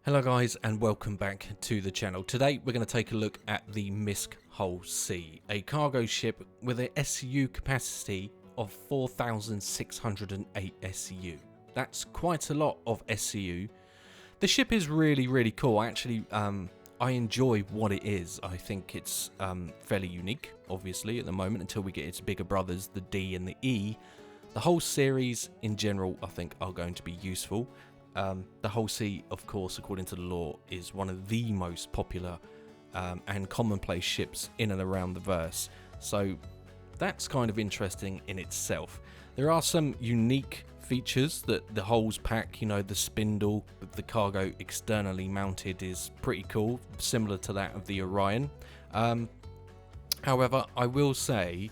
Hello guys and welcome back to the channel. Today we're going to take a look at the Misc Hull C, a cargo ship with an SCU capacity of 4,608 SCU. That's quite a lot of SCU. The ship is really cool. I enjoy what it is. I think it's fairly unique, obviously, at the moment until we get its bigger brothers, the D and the E. The whole series in general I think are going to be useful. The Hull C, of course, according to the lore, is one of the most popular and commonplace ships in and around the verse. So that's kind of interesting in itself. There are some unique features that the hulls pack. You know, the spindle with the cargo externally mounted is pretty cool, similar to that of the Orion. However, I will say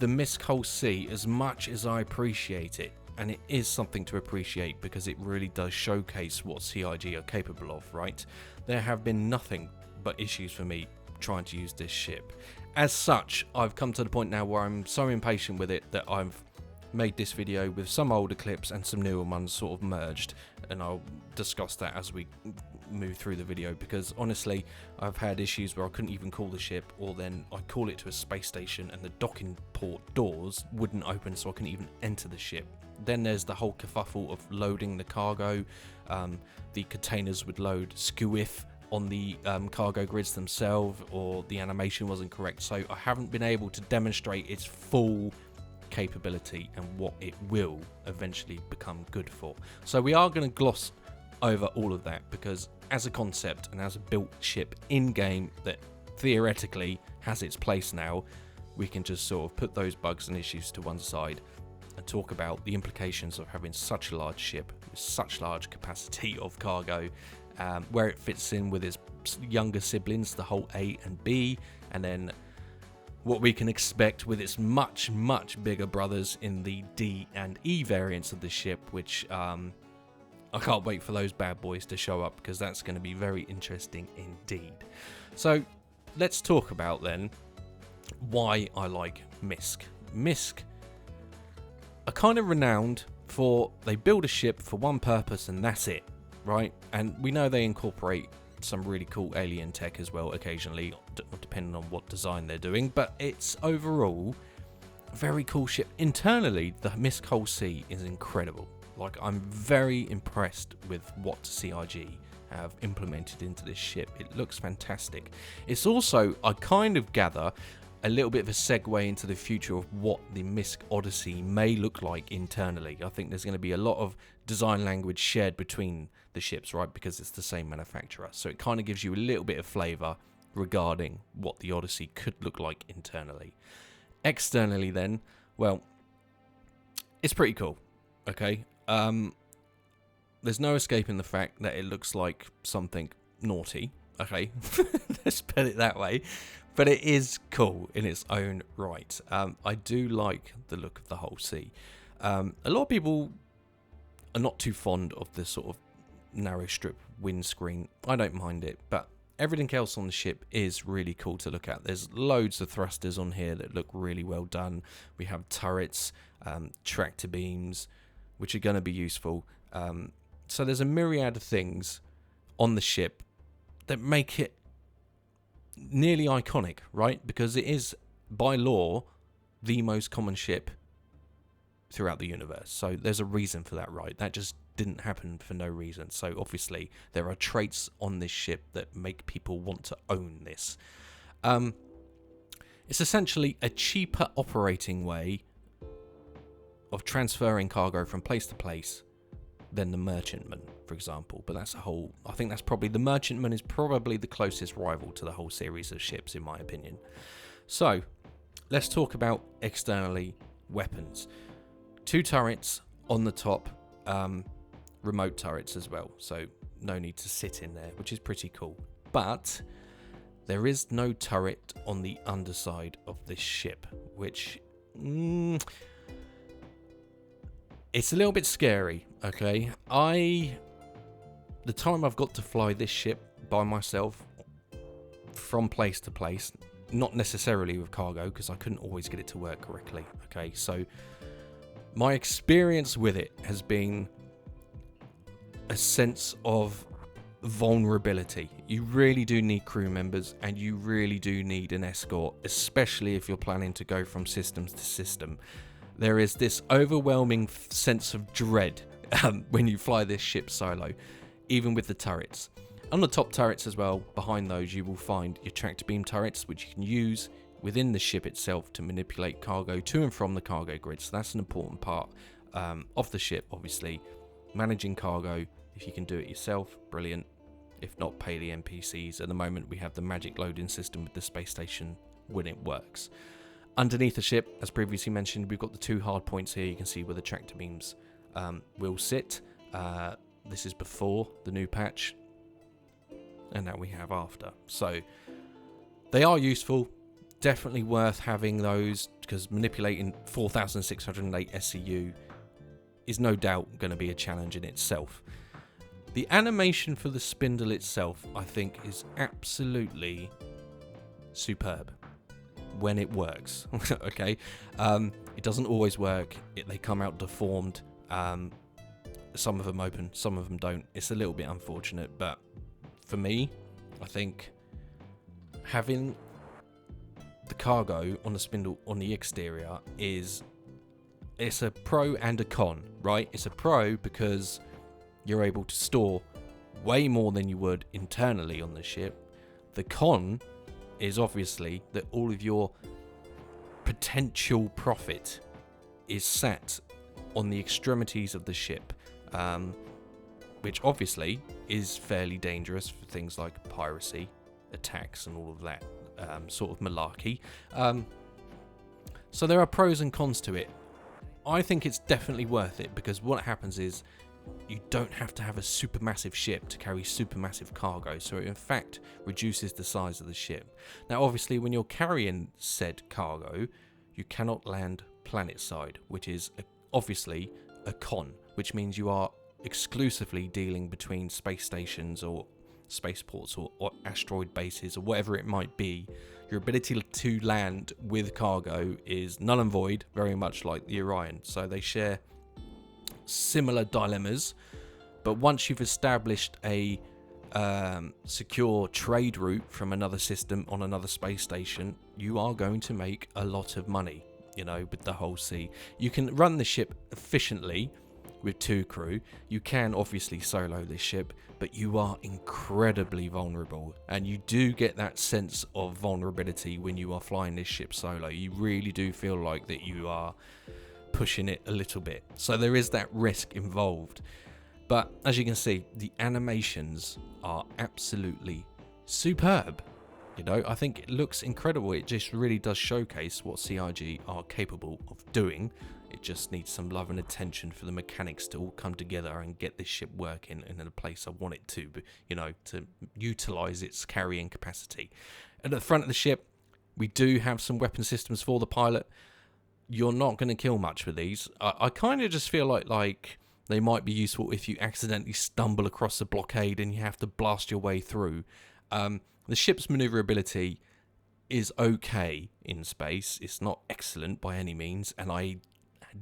the Misc Hull C, as much as I appreciate it, and it is something to appreciate because it really does showcase what CIG are capable of, right? There have been nothing but issues for me trying to use this ship. As such, I've come to the point now where I'm so impatient with it that I've made this video with some older clips and some newer ones sort of merged, and I'll discuss that as we move through the video, because honestly I've had issues where I couldn't even call the ship, or then I call it to a space station and the docking port doors wouldn't open so I couldn't even enter the ship. Then there's the whole kerfuffle of loading the cargo. The containers would load skewiff on the cargo grids themselves, or the animation wasn't correct, so I haven't been able to demonstrate its full capability and what it will eventually become good for. So we are going to gloss over all of that, because as a concept and as a built ship in game that theoretically has its place now, we can just sort of put those bugs and issues to one side and talk about the implications of having such a large ship with such large capacity of cargo, where it fits in with its younger siblings, the Hull A and B, and then what we can expect with its much bigger brothers in the D and E variants of the ship, which I can't wait for those bad boys to show up, because that's going to be very interesting indeed. So let's talk about then why I like Misc. Misc are kind of renowned for, they build a ship for one purpose and that's it, right? And we know they incorporate some really cool alien tech as well occasionally, depending on what design they're doing, but it's overall a very cool ship. Internally, the Misc Hull C is incredible. Like, I'm very impressed with what CIG have implemented into this ship. It looks fantastic. It's also, I kind of gather, a little bit of a segue into the future of what the Misc Odyssey may look like internally. I think there's going to be a lot of design language shared between the ships, right, because it's the same manufacturer. So it kind of gives you a little bit of flavour regarding what the Odyssey could look like internally. Externally then, well, it's pretty cool, okay? There's no escaping the fact that it looks like something naughty, okay? Let's put it that way. But it is cool in its own right. I do like the look of the Hull C. A lot of people are not too fond of this sort of narrow strip windscreen. I don't mind it, but everything else on the ship is really cool to look at. There's loads of thrusters on here that look really well done. We have turrets, tractor beams, which are going to be useful. So there's a myriad of things on the ship that make it nearly iconic, right? Because it is, by law, the most common ship throughout the universe. So there's a reason for that, right? That just didn't happen for no reason. So obviously there are traits on this ship that make people want to own this. It's essentially a cheaper operating way of transferring cargo from place to place than the merchantman, for example. But that's a whole, I think that's probably, the merchantman is probably the closest rival to the whole series of ships, in my opinion. So let's talk about externally weapons. 2 turrets on the top, remote turrets as well, so no need to sit in there, which is pretty cool. But there is no turret on the underside of this ship, which it's a little bit scary, okay? The time I've got to fly this ship by myself from place to place, not necessarily with cargo, because I couldn't always get it to work correctly, okay? So my experience with it has been a sense of vulnerability. You really do need crew members, and you really do need an escort, especially if you're planning to go from systems to system. There is this overwhelming sense of dread when you fly this ship solo, even with the turrets. On the top turrets as well, behind those you will find your tractor beam turrets, which you can use within the ship itself to manipulate cargo to and from the cargo grid. So that's an important part of the ship, obviously. Managing cargo, if you can do it yourself, brilliant. If not, pay the NPCs. At the moment, we have the magic loading system with the space station when it works. Underneath the ship, as previously mentioned, we've got the 2 hard points here. You can see where the tractor beams will sit. This is before the new patch, and now we have after. So they are useful, definitely worth having those, because manipulating 4608 SCU is no doubt going to be a challenge in itself. The animation for the spindle itself, I think, is absolutely superb when it works. Okay, it doesn't always work. They come out deformed. Some of them open, some of them don't. It's a little bit unfortunate, but for me, I think having the cargo on the spindle on the exterior it's a pro and a con, right? It's a pro because you're able to store way more than you would internally on the ship. The con is obviously that all of your potential profit is sat on the extremities of the ship, which obviously is fairly dangerous for things like piracy, attacks, and all of that sort of malarkey. So there are pros and cons to it. I think it's definitely worth it, because what happens is you don't have to have a supermassive ship to carry supermassive cargo, so it in fact reduces the size of the ship. Now obviously when you're carrying said cargo, you cannot land planet side, which is obviously a con, which means you are exclusively dealing between space stations or spaceports or asteroid bases or whatever it might be. Your ability to land with cargo is null and void, very much like the Orion. So they share similar dilemmas, but once you've established a secure trade route from another system on another space station, you are going to make a lot of money, you know, with the whole sea. You can run the ship efficiently with 2 crew. You can obviously solo this ship, but you are incredibly vulnerable, and you do get that sense of vulnerability when you are flying this ship solo. You really do feel like that you are pushing it a little bit, so there is that risk involved. But as you can see, the animations are absolutely superb. You know, I think it looks incredible. It just really does showcase what CIG are capable of doing. It just needs some love and attention for the mechanics to all come together and get this ship working in a place I want it to, you know, to utilize its carrying capacity. At the front of the ship, we do have some weapon systems for the pilot. You're not going to kill much with these. I kind of just feel like they might be useful if you accidentally stumble across a blockade and you have to blast your way through. The ship's maneuverability is okay in space. It's not excellent by any means, and I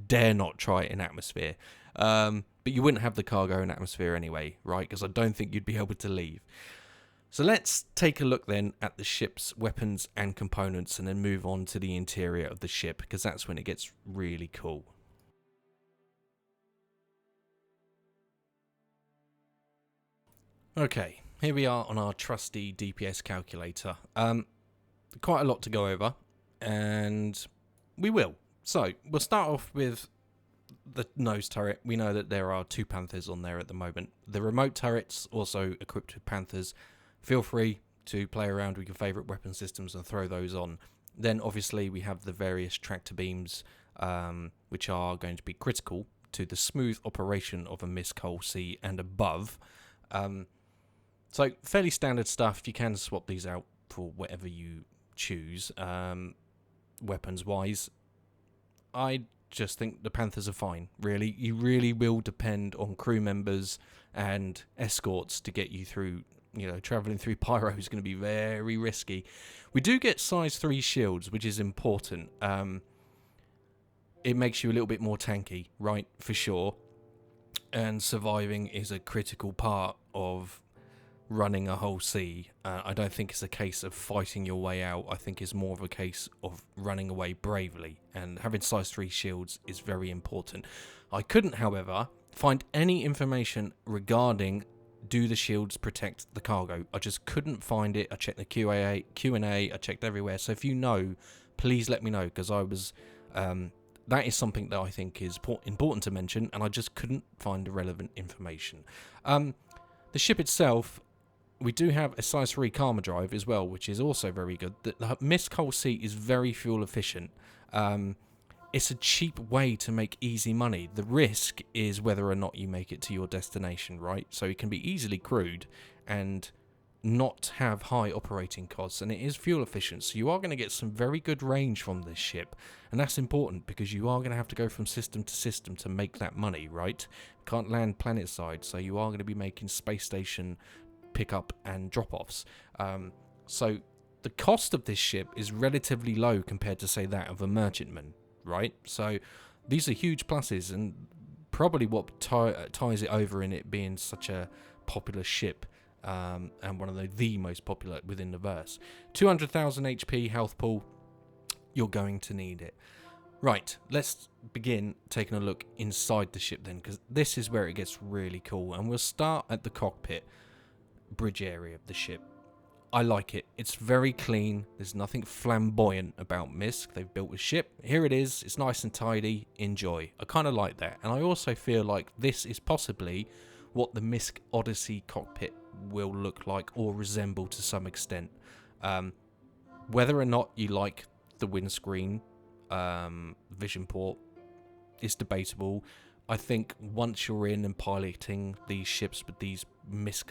dare not try it in atmosphere. But you wouldn't have the cargo in atmosphere anyway, right? Because I don't think you'd be able to leave. So let's take a look then at the ship's weapons and components, and then move on to the interior of the ship, because that's when it gets really cool. Okay, here we are on our trusty DPS calculator. Quite a lot to go over, and we will. So we'll start off with the nose turret. We know that there are 2 Panthers on there at the moment. The remote turrets also equipped with Panthers. Feel free to play around with your favourite weapon systems and throw those on. Then obviously we have the various tractor beams, which are going to be critical to the smooth operation of a Misc hull C and above. So fairly standard stuff. You can swap these out for whatever you choose, weapons wise. I just think the Panthers are fine, really. You really will depend on crew members and escorts to get you through. You know, travelling through Pyro is going to be very risky. We do get size 3 shields, which is important. It makes you a little bit more tanky, right, for sure. And surviving is a critical part of running a whole sea. I don't think it's a case of fighting your way out. I think it's more of a case of running away bravely, and having size 3 shields is very important. I couldn't, however, find any information regarding do the shields protect the cargo. I just couldn't find it. I checked the Q&A, I checked everywhere. So if you know, please let me know, because I was that is something that I think is important to mention, and I just couldn't find the relevant information. The ship itself, we do have a size 3 Karma drive as well, which is also very good. The Misc Hull C is very fuel efficient. It's a cheap way to make easy money. The risk is whether or not you make it to your destination, right? So it can be easily crewed and not have high operating costs, and it is fuel efficient, so you are going to get some very good range from this ship, and that's important because you are going to have to go from system to system to make that money, right? Can't land planet side, so you are going to be making space station pickup and drop-offs. So the cost of this ship is relatively low compared to, say, that of a merchantman, right? So these are huge pluses, and probably what ties it over in it being such a popular ship, and one of the most popular within the verse. 200,000 HP health pool, you're going to need it. Right, let's begin taking a look inside the ship then, because this is where it gets really cool, and we'll start at the cockpit bridge area of the ship. I like it. It's very clean. There's nothing flamboyant about Misc. They've built a ship. Here it is. It's nice and tidy. Enjoy. I kind of like that, and I also feel like this is possibly what the Misc Odyssey cockpit will look like or resemble to some extent. Whether or not you like the windscreen vision port is debatable. I think once you're in and piloting these ships with these Misc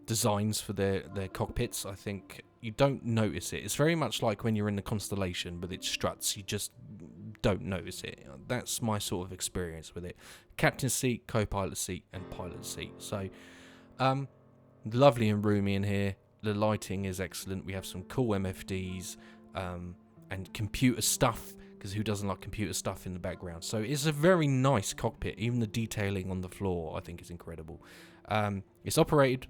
designs for their cockpits, I think you don't notice it. It's very much like when you're in the Constellation with its struts, you just don't notice it. That's my sort of experience with it. Captain seat, co-pilot seat, and pilot seat. So lovely and roomy in here. The lighting is excellent. We have some cool MFDs and computer stuff, because who doesn't like computer stuff in the background? So it's a very nice cockpit. Even the detailing on the floor I think is incredible. It's operated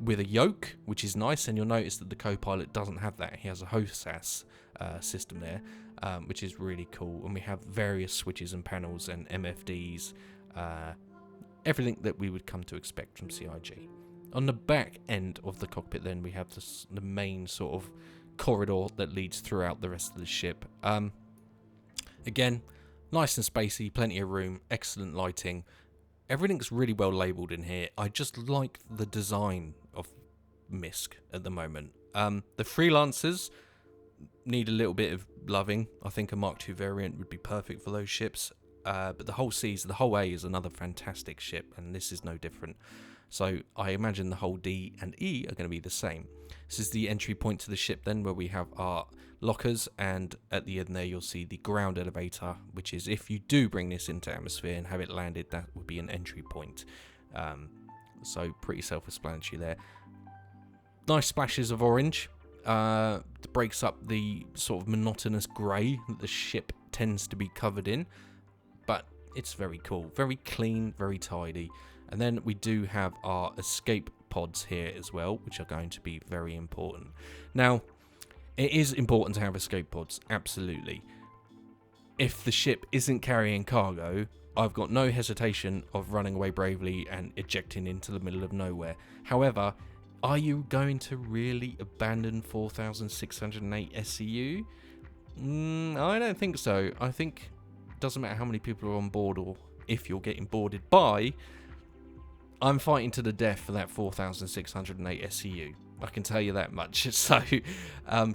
with a yoke, which is nice, and you'll notice that the co-pilot doesn't have that. He has a HOSAS system there, which is really cool. And we have various switches and panels and MFDs, everything that we would come to expect from CIG. On the back end of the cockpit then, we have the main sort of corridor that leads throughout the rest of the ship. Again, nice and spacey, plenty of room, excellent lighting. Everything's really well labelled in here. I just like the design of Misc at the moment. The freelancers need a little bit of loving. I think a Mark II variant would be perfect for those ships. But the whole A is another fantastic ship, and this is no different. So I imagine the whole D and E are going to be the same. This is the entry point to the ship then, where we have our lockers, and at the end there you'll see the ground elevator, which is, if you do bring this into atmosphere and have it landed, that would be an entry point. So pretty self-explanatory there. Nice splashes of orange. That breaks up the sort of monotonous grey that the ship tends to be covered in. But it's very cool. Very clean, very tidy. And then we do have our escape pods here as well, which are going to be very important. Now, it is important to have escape pods, absolutely. If the ship isn't carrying cargo, I've got no hesitation of running away bravely and ejecting into the middle of nowhere. However, are you going to really abandon 4,608 SCU? I don't think so. I think it doesn't matter how many people are on board or if you're getting boarded by, I'm fighting to the death for that 4,608 SCU. I can tell you that much. So,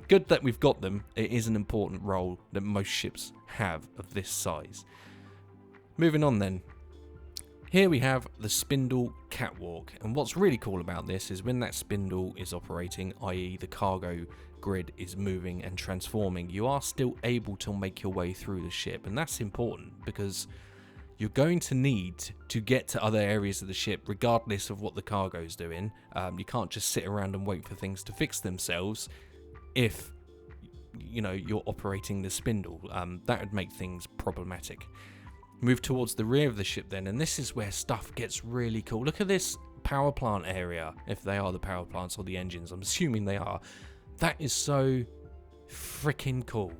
good that we've got them. It is an important role that most ships have of this size. Moving on then. Here we have the spindle catwalk. And what's really cool about this is when that spindle is operating, i.e. the cargo grid is moving and transforming, you are still able to make your way through the ship. And that's important because you're going to need to get to other areas of the ship regardless of what the cargo's doing. You can't just sit around and wait for things to fix themselves if you're operating the spindle. That would make things problematic. Move towards the rear of the ship then, and this is where stuff gets really cool. Look at this power plant area, if they are the power plants or the engines, I'm assuming they are. That is so freaking cool.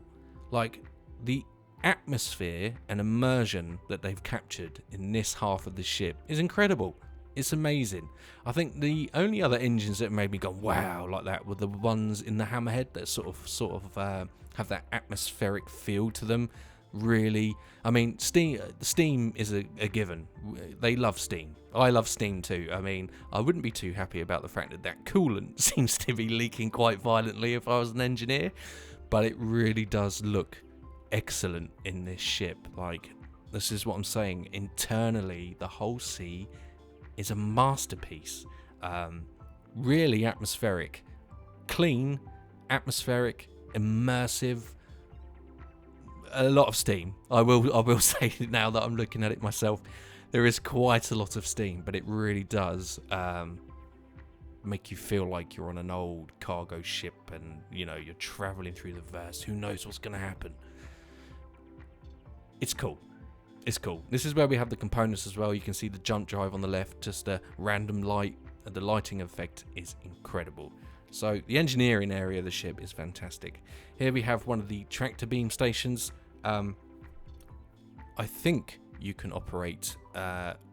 Like, the atmosphere and immersion that they've captured in this half of the ship is incredible. It's amazing. I think the only other engines that made me go wow like that were the ones in the Hammerhead that sort of have that atmospheric feel to them. Really, I mean, steam is a given. They love steam. I love steam too. I mean, I wouldn't be too happy about the fact that coolant seems to be leaking quite violently if I was an engineer, but it really does look excellent in this ship. Like, this is what I'm saying. Internally, the whole sea is a masterpiece. Really atmospheric, clean, atmospheric, immersive. A lot of steam. I will say now that I'm looking at it myself, there is quite a lot of steam, but it really does make you feel like you're on an old cargo ship, and you know, you're traveling through the verse. Who knows what's going to happen? It's cool. It's cool. This is where we have the components as well. You can see the jump drive on the left, just a random light. The lighting effect is incredible. So the engineering area of the ship is fantastic. Here we have one of the tractor beam stations. I think you can operate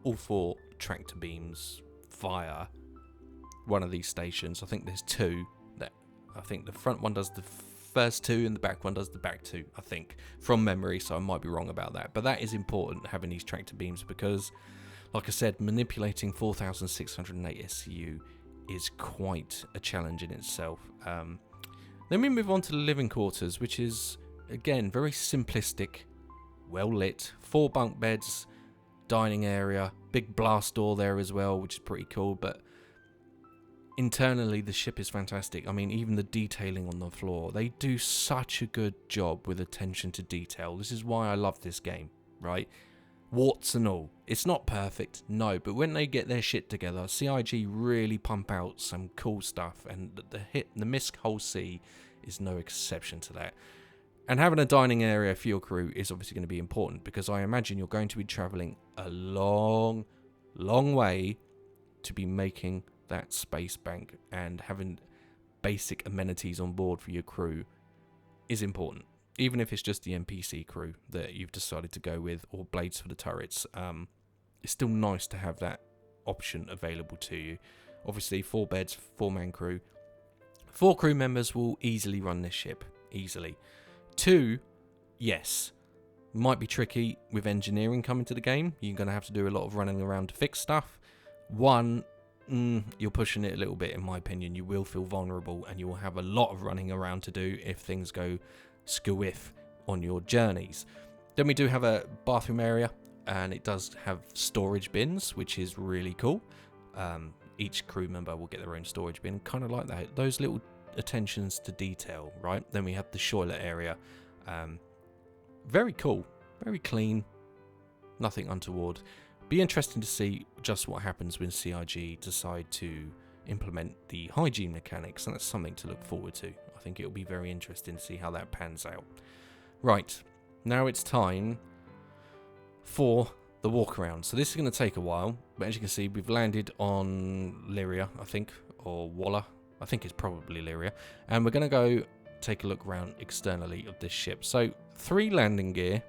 all 4 tractor beams via one of these stations. I think there's 2. I think the front one does the first 2 and the back one does the back 2, I think, from memory, so I might be wrong about that. But that is important, having these tractor beams, because, like I said, manipulating 4,608 SCU is quite a challenge in itself. Then we move on to the living quarters, which is, again, very simplistic, well lit, 4 bunk beds, dining area, big blast door there as well, which is pretty cool. But internally, the ship is fantastic. I mean, even the detailing on the floor, they do such a good job with attention to detail. This is why I love this game, right? Warts and all. It's not perfect, no, but when they get their shit together, CIG really pump out some cool stuff, and the Misc whole sea is no exception to that. And having a dining area for your crew is obviously going to be important, because I imagine you're going to be travelling a long, long way to be making that space bank, and having basic amenities on board for your crew is important. Even if it's just the NPC crew that you've decided to go with, or blades for the turrets, it's still nice to have that option available to you. Obviously, 4 beds, 4-man crew. 4 crew members will easily run this ship, easily. 2, yes, might be tricky with engineering coming to the game. You're going to have to do a lot of running around to fix stuff. 1, you're pushing it a little bit, in my opinion. You will feel vulnerable, and you will have a lot of running around to do if things go skewiff on your journeys. Then we do have a bathroom area, and it does have storage bins, which is really cool. Each crew member will get their own storage bin, kind of like that. Those little attentions to detail, right? Then we have the toilet area. Very cool, very clean, nothing untoward. Be interesting to see just what happens when CIG decide to implement the hygiene mechanics, and that's something to look forward to. I think it'll be very interesting to see how that pans out. Right, now it's time for the walk around. So this is going to take a while, but as you can see, we've landed on Lyria, I think, or Walla. I think it's probably Lyria, and we're going to go take a look around externally of this ship. So 3 landing gear,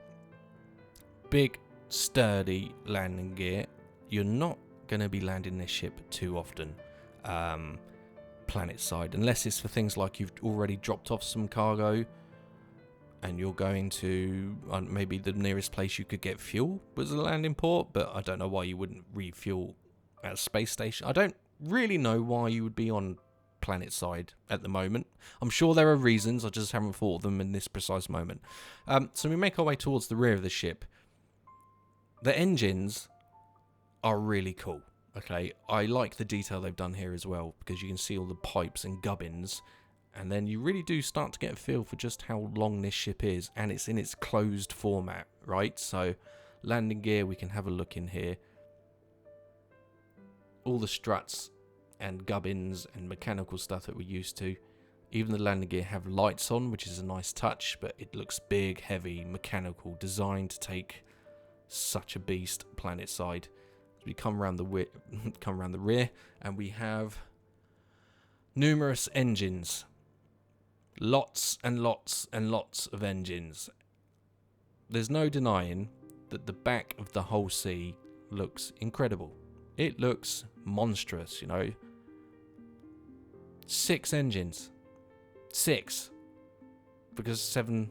big sturdy landing gear. You're not going to be landing this ship too often, planet side, unless it's for things like you've already dropped off some cargo and you're going to maybe the nearest place you could get fuel was a landing port. But I don't know why you wouldn't refuel at a space station. I don't really know why you would be on planet side at the moment. I'm sure there are reasons, I just haven't thought of them in this precise moment. So we make our way towards the rear of the ship. The engines are really cool, okay? I like the detail they've done here as well, because you can see all the pipes and gubbins, and then you really do start to get a feel for just how long this ship is, and it's in its closed format, right? So landing gear, we can have a look in here. All the struts and gubbins and mechanical stuff that we're used to. Even the landing gear have lights on, which is a nice touch, but it looks big, heavy, mechanical, designed to take such a beast planet side. We come around the rear, and we have numerous engines. Lots and lots and lots of engines. There's no denying that the back of the Hull C looks incredible. It looks monstrous, you know. 6 engines. 6. Because 7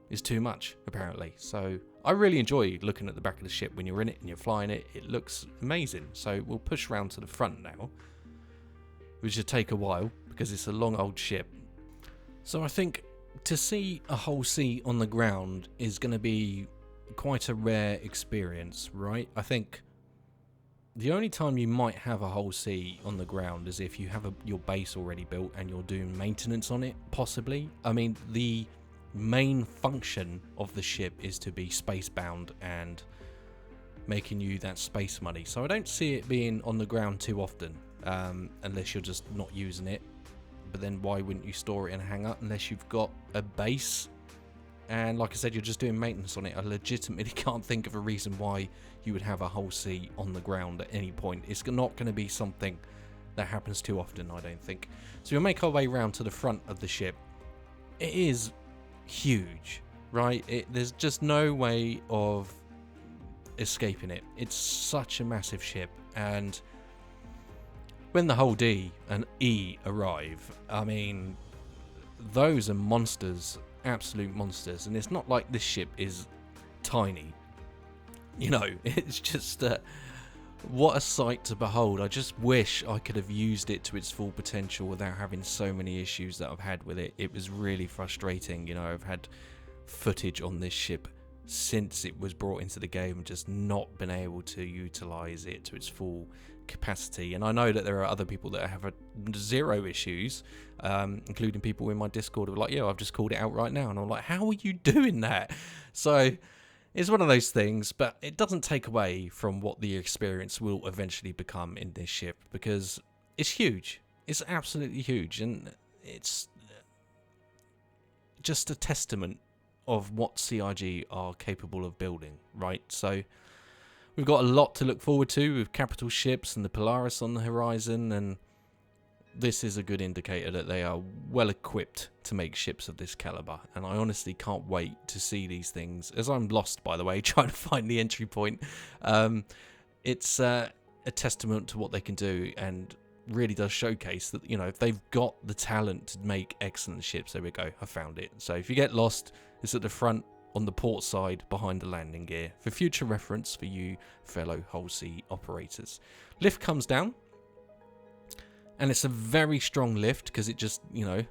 is too much, apparently. So I really enjoy looking at the back of the ship when you're in it and you're flying it. It looks amazing. So we'll push round to the front now, which should take a while because it's a long old ship. So I think to see a Hull C on the ground is going to be quite a rare experience, right? I think the only time you might have a Hull C on the ground is if you have your base already built and you're doing maintenance on it, possibly. I mean, the main function of the ship is to be space bound and making you that space money. So I don't see it being on the ground too often, unless you're just not using it. But then why wouldn't you store it in a hangar unless you've got a base? And like I said, you're just doing maintenance on it. I legitimately can't think of a reason why you would have a Hull C on the ground at any point. It's not going to be something that happens too often, I don't think. So we'll make our way round to the front of the ship. It is huge, right? There's just no way of escaping it. It's such a massive ship, and when the Hull D and E arrive, I mean, those are monsters, absolute monsters. And it's not like this ship is tiny, you know. It's just what a sight to behold. I just wish I could have used it to its full potential without having so many issues that I've had with it. It was really frustrating, you know. I've had footage on this ship since it was brought into the game and just not been able to utilize it to its full capacity. And I know that there are other people that have zero issues, including people in my Discord who are like, yeah, I've just called it out right now. And I'm like, how are you doing that? So it's one of those things, but it doesn't take away from what the experience will eventually become in this ship, because it's huge. It's absolutely huge, and it's just a testament of what CIG are capable of building, right? So we've got a lot to look forward to with capital ships and the Polaris on the horizon, and this is a good indicator that they are well equipped to make ships of this caliber. And I honestly can't wait to see these things, as I'm lost, by the way, trying to find the entry point. It's a testament to what they can do, and really does showcase that, you know, they've got the talent to make excellent ships. There we go, I found it. So if you get lost, it's at the front on the port side behind the landing gear, for future reference for you fellow Hull C operators. Lift comes down, and it's a very strong lift because it just, you know,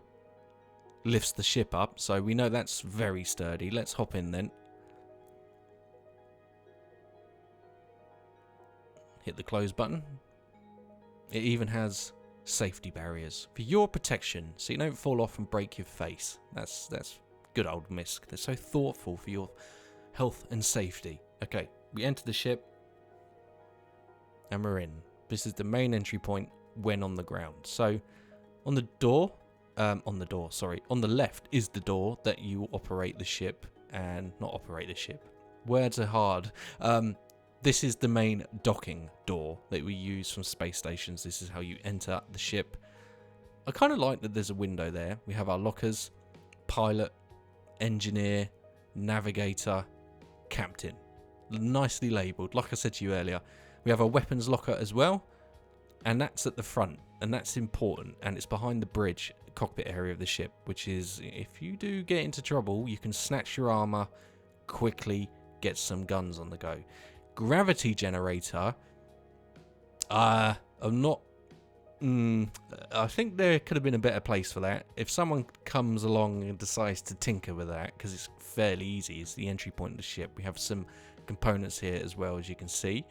lifts the ship up. So we know that's very sturdy. Let's hop in then. Hit the close button. It even has safety barriers for your protection, so you don't fall off and break your face. That's good old Misc. They're so thoughtful for your health and safety. Okay, we enter the ship, and we're in. This is the main entry point when on the ground. So on the left is the door that you operate the ship, and not operate the ship. Words are hard. This is the main docking door that we use from space stations. This is how you enter the ship. I kind of like that there's a window there. We have our lockers, pilot, engineer, navigator, captain. Nicely labelled. Like I said to you earlier, we have our weapons locker as well, and that's at the front, and that's important, and it's behind the bridge cockpit area of the ship, which is, if you do get into trouble, you can snatch your armour, quickly get some guns on the go. Gravity generator, I think there could have been a better place for that. If someone comes along and decides to tinker with that, because it's fairly easy, it's the entry point of the ship. We have some components here as well, as you can see.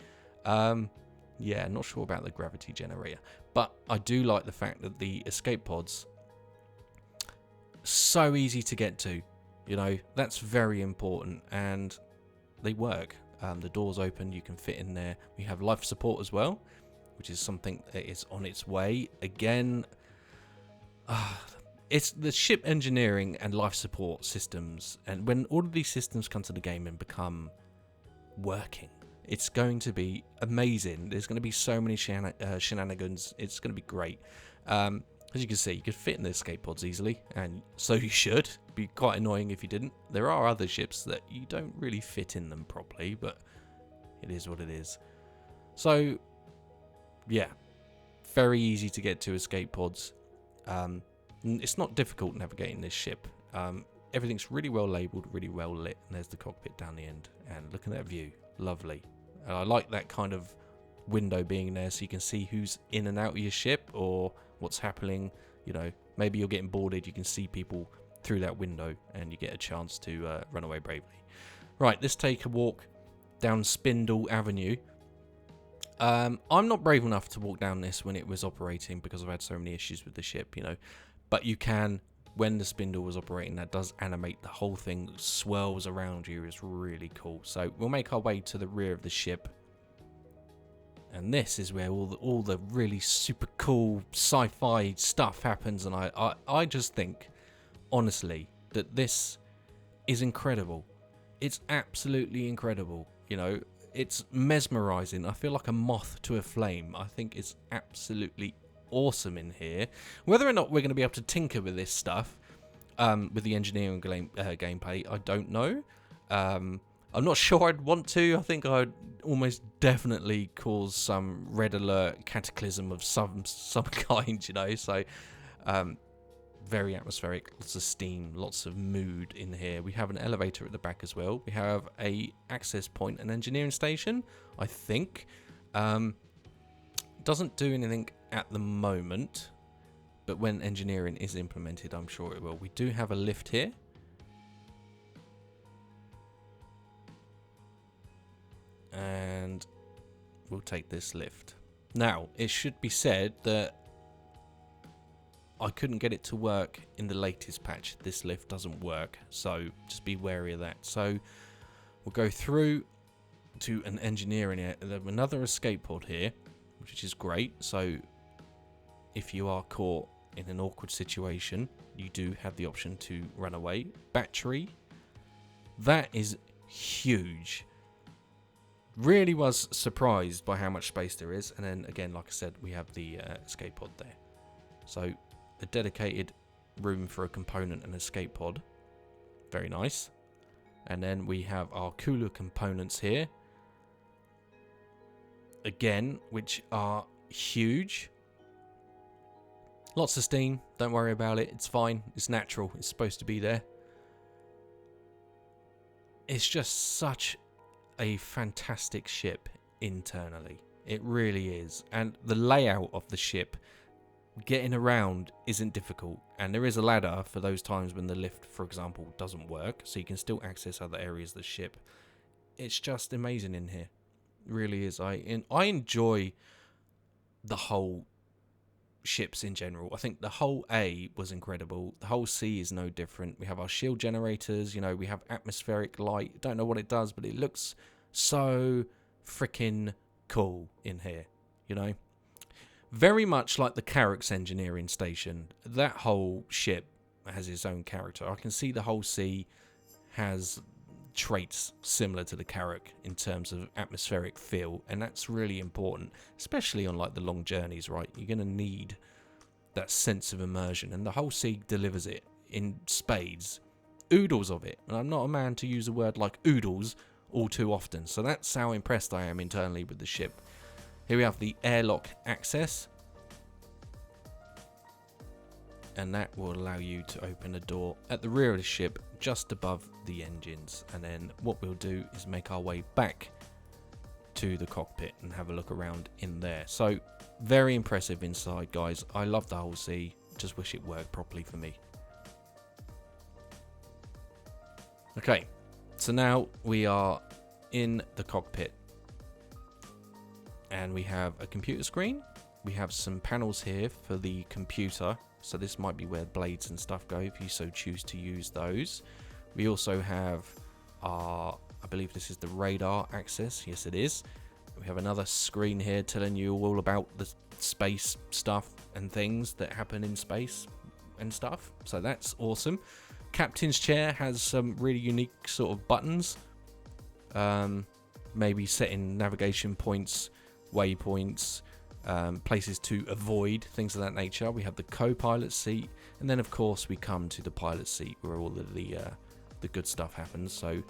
Yeah, not sure about the gravity generator, but I do like the fact that the escape pods, so easy to get to, you know, that's very important, and they work. The doors open, you can fit in there. We have life support as well, which is something that is on its way. Again, it's the ship engineering and life support systems, and when all of these systems come to the game and become working, It's going to be amazing. There's going to be so many shenanigans. It's going to be great. As you can see, you could fit in the escape pods easily, and so you should. It'd be quite annoying if you didn't. There are other ships that you don't really fit in them properly, but it is what it is. So, yeah, very easy to get to escape pods. It's not difficult navigating this ship. Everything's really well labelled, really well lit, and there's the cockpit down the end. And look at that view, lovely. And I like that kind of window being there so you can see who's in and out of your ship or what's happening. You know, maybe you're getting boarded, you can see people through that window and you get a chance to run away bravely. Right, let's take a walk down Spindle Avenue. I'm not brave enough to walk down this when it was operating because I've had so many issues with the ship, you know. But you can, when the spindle was operating, that does animate. The whole thing swirls around you. It's really cool. So we'll make our way to the rear of the ship. And this is where all the really super cool sci-fi stuff happens. And I just think, honestly, that this is incredible. It's absolutely incredible. You know, it's mesmerizing. I feel like a moth to a flame. I think it's absolutely awesome in here. Whether or not we're going to be able to tinker with this stuff, with the engineering gameplay, I don't know. I'm not sure I'd want to. I think I'd almost definitely cause some red alert cataclysm of some kind, you know. So, very atmospheric, lots of steam, lots of mood in here. We have an elevator at the back as well. We have a access point, an engineering station, I think. Doesn't do anything at the moment, but when engineering is implemented, I'm sure it will. We do have a lift here. And we'll take this lift. Now, it should be said that I couldn't get it to work in the latest patch. This lift doesn't work, so just be wary of that. So we'll go through to an engineering area. There's another escape pod here, which is great. So if you are caught in an awkward situation, you do have the option to run away. Battery. That is huge. Really was surprised by how much space there is. And then again, like I said, we have the escape pod there. So a dedicated room for a component and escape pod. Very nice. And then we have our cooler components here. Again, which are huge. Lots of steam. Don't worry about it. It's fine. It's natural. It's supposed to be there. It's just such a fantastic ship internally. It really is. And the layout of the ship, getting around isn't difficult. And there is a ladder for those times when the lift, for example, doesn't work. So you can still access other areas of the ship. It's just amazing in here. It really is. I enjoy the whole ships in general. I think the whole A was incredible. The whole C is no different. We have our shield generators. You know, we have atmospheric light. Don't know what it does, but it looks so freaking cool in here. You know, very much like the Carrack's engineering station. That whole ship has its own character. I can see the whole C has traits similar to the Carrack in terms of atmospheric feel, and that's really important, especially on like the long journeys, right? You're going to need that sense of immersion, and the whole sea delivers it in spades. Oodles of it, and I'm not a man to use a word like oodles all too often, so that's how impressed I am internally with the ship. Here we have the airlock access, and that will allow you to open a door at the rear of the ship just above the engines. And then what we'll do is make our way back to the cockpit and have a look around in there. So very impressive inside, guys. I love the whole sea, just wish it worked properly for me. Okay, so now we are in the cockpit and we have a computer screen. We have some panels here for the computer. So this might be where blades and stuff go if you so choose to use those. We also have our, I believe this is the radar access. Yes, it is. We have another screen here telling you all about the space stuff and things that happen in space and stuff. So that's awesome. Captain's chair has some really unique sort of buttons. maybe setting navigation points, waypoints, places to avoid, things of that nature. We have the co-pilot seat, and then of course we come to the pilot seat where all of the good stuff happens. So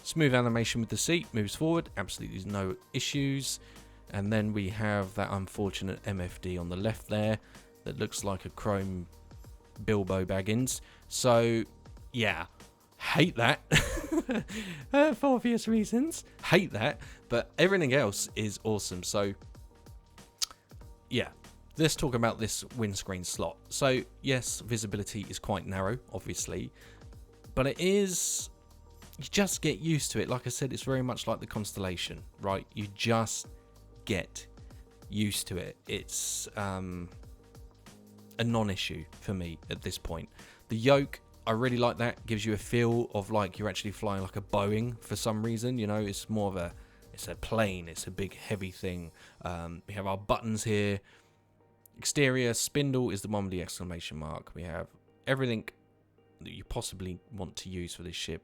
smooth animation with the seat, moves forward, absolutely no issues. And then we have that unfortunate MFD on the left there that looks like a chrome Bilbo Baggins. So yeah, hate that for obvious reasons. Hate that, but everything else is awesome. So yeah, let's talk about this windscreen slot. So yes, visibility is quite narrow, obviously, but it is, you just get used to it. Like I said, it's very much like the Constellation, right? You just get used to it. It's a non-issue for me at this point. The yoke, I really like that. Gives you a feel of like you're actually flying like a Boeing for some reason. You know, it's more of a, it's a plane. It's a big heavy thing. We have our buttons here. Exterior spindle is the one with the exclamation mark. We have everything that you possibly want to use for this ship.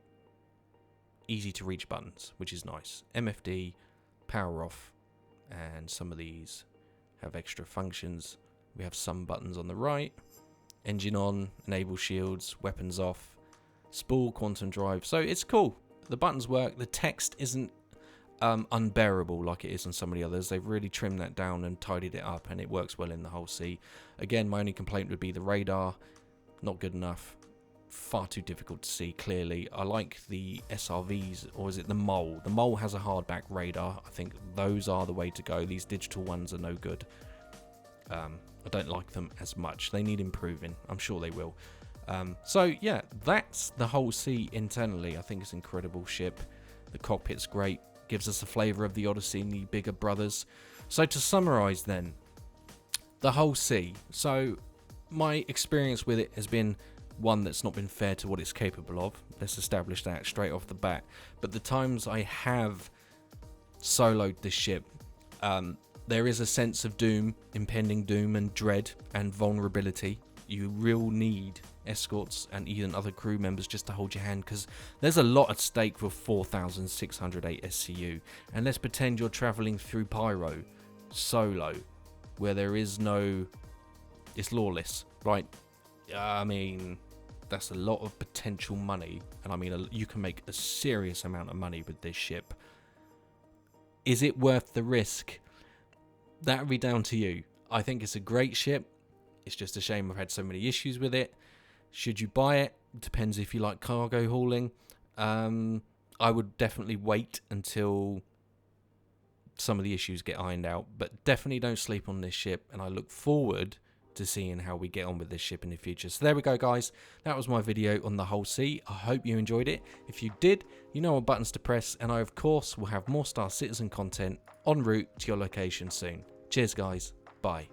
Easy to reach buttons, which is nice. MFD, power off, and some of these have extra functions. We have some buttons on the right. Engine on, enable shields, weapons off, spool, quantum drive. So it's cool. The buttons work. The text isn't unbearable like it is on some of the others. They've really trimmed that down and tidied it up, and it works well in the whole C. Again, my only complaint would be the radar. Not good enough. Far too difficult to see clearly. I like the SRVs, or is it the Mole? The Mole has a hardback radar. I think those are the way to go. These digital ones are no good. I don't like them as much. They need improving. I'm sure they will. So yeah, that's the whole C internally. I think it's an incredible ship. The cockpit's great. Gives us a flavour of the Odyssey and the bigger brothers. So to summarise then, the whole C. So my experience with it has been one that's not been fair to what it's capable of. Let's establish that straight off the bat. But the times I have soloed this ship, there is a sense of doom, impending doom and dread and vulnerability. You will need escorts and even other crew members just to hold your hand, because there's a lot at stake for 4,608 SCU. And let's pretend you're travelling through Pyro solo, where there is no, it's lawless, right? I mean, that's a lot of potential money, and I mean, you can make a serious amount of money with this ship. Is it worth the risk? That would be down to you. I think it's a great ship. It's just a shame I've had so many issues with it. Should you buy it? Depends if you like cargo hauling. I would definitely wait until some of the issues get ironed out, but definitely don't sleep on this ship, and I look forward to seeing how we get on with this ship in the future. So there we go, guys. That was my video on the whole C. I hope you enjoyed it. If you did, you know what buttons to press, and I of course will have more Star Citizen content en route to your location soon. Cheers, guys. Bye.